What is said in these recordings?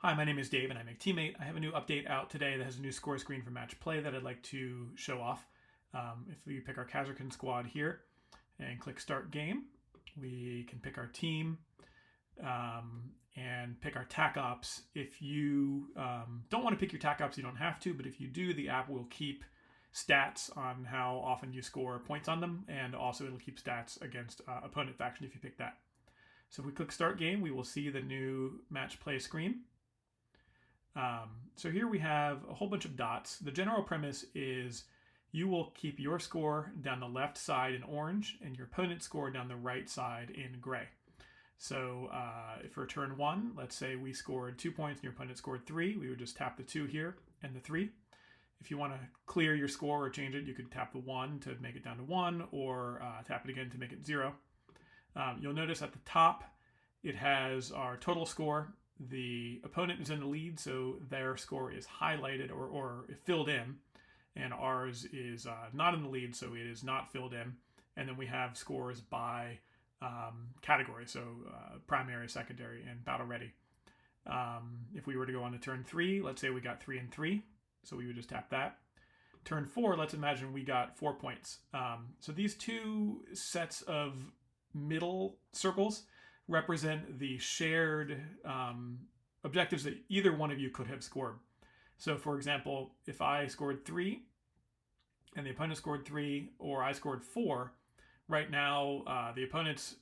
Hi, my name is Dave and I make Teammate. I have a new update out today that has a new score screen for match play that I'd like to show off. If we pick our Kazakh squad here and click Start Game, we can pick our team and pick our TAC ops. If you don't want to pick your TAC ops, you don't have to, but if you do, the app will keep stats on how often you score points on them, and also it'll keep stats against opponent faction if you pick that. So if we click Start Game, we will see the new match play screen. So here we have a whole bunch of dots. The general premise is you will keep your score down the left side in orange and your opponent's score down the right side in gray. So for turn 1, let's say we scored 2 points and your opponent scored 3, we would just tap the 2 here and the 3. If you want to clear your score or change it, you could tap the 1 to make it down to 1 or tap it again to make it 0. You'll notice at the top it has our total score. The opponent is in the lead, so their score is highlighted or filled in, and ours is not in the lead, so it is not filled in. And then we have scores by category, so primary, secondary, and battle ready. If we were to go on to turn 3, let's say we got 3 and 3, so we would just tap that. Turn 4, let's imagine we got 4 points. So these two sets of middle circles represent the shared objectives that either one of you could have scored. So for example, if I scored 3 and the opponent scored 3, or I scored 4, right now the opponent's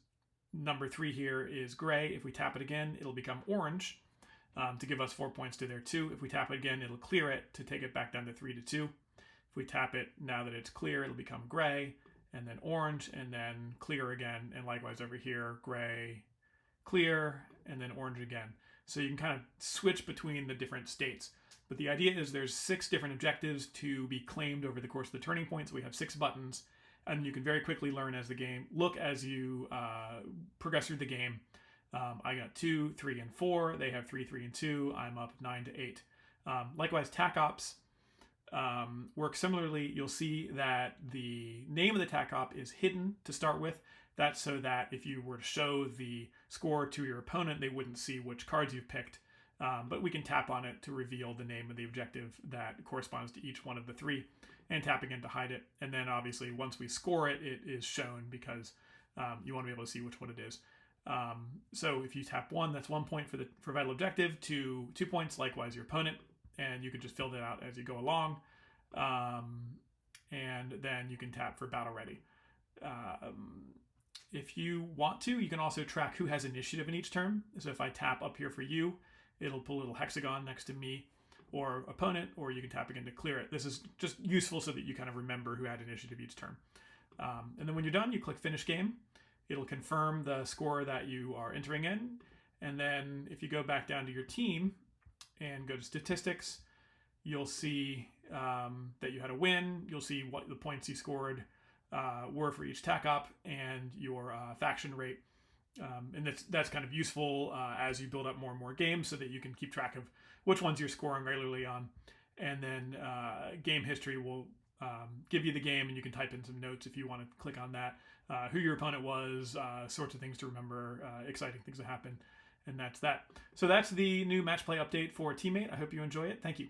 number 3 here is gray. If we tap it again, it'll become orange to give us 4 points to their 2. If we tap it again, it'll clear it to take it back down to 3 to 2. If we tap it now that it's clear, it'll become gray, and then orange, and then clear again, and likewise over here, gray, clear, and then orange again. So you can kind of switch between the different states. But the idea is there's 6 different objectives to be claimed over the course of the turning point. So we have 6 buttons, and you can very quickly learn as the game. Look as you progress through the game. I got 2, 3, and 4. They have 3, 3, and 2. I'm up 9 to 8. Likewise, TAC ops work similarly. You'll see that the name of the TAC op is hidden to start with. That's so that if you were to show the score to your opponent, they wouldn't see which cards you've picked. But we can tap on it to reveal the name of the objective that corresponds to each one of the 3, and tap again to hide it. And then obviously once we score it, it is shown because you want to be able to see which one it is. So if you tap 1, that's 1 point for vital objective, 2 points, likewise your opponent, and you can just fill that out as you go along. And then you can tap for battle ready. If you want to, you can also track who has initiative in each turn. So if I tap up here for you, it'll put a little hexagon next to me or opponent, or you can tap again to clear it. This is just useful so that you kind of remember who had initiative each turn. And then when you're done, you click Finish Game. It'll confirm the score that you are entering in. And then if you go back down to your team and go to Statistics, you'll see that you had a win. You'll see what the points you scored were for each TAC op and your faction rate. And that's kind of useful as you build up more and more games so that you can keep track of which ones you're scoring regularly on. And then game history will give you the game, and you can type in some notes if you want to click on that, who your opponent was, sorts of things to remember, exciting things that happen. And that's that. So that's the new match play update for Teammate. I hope you enjoy it. Thank you.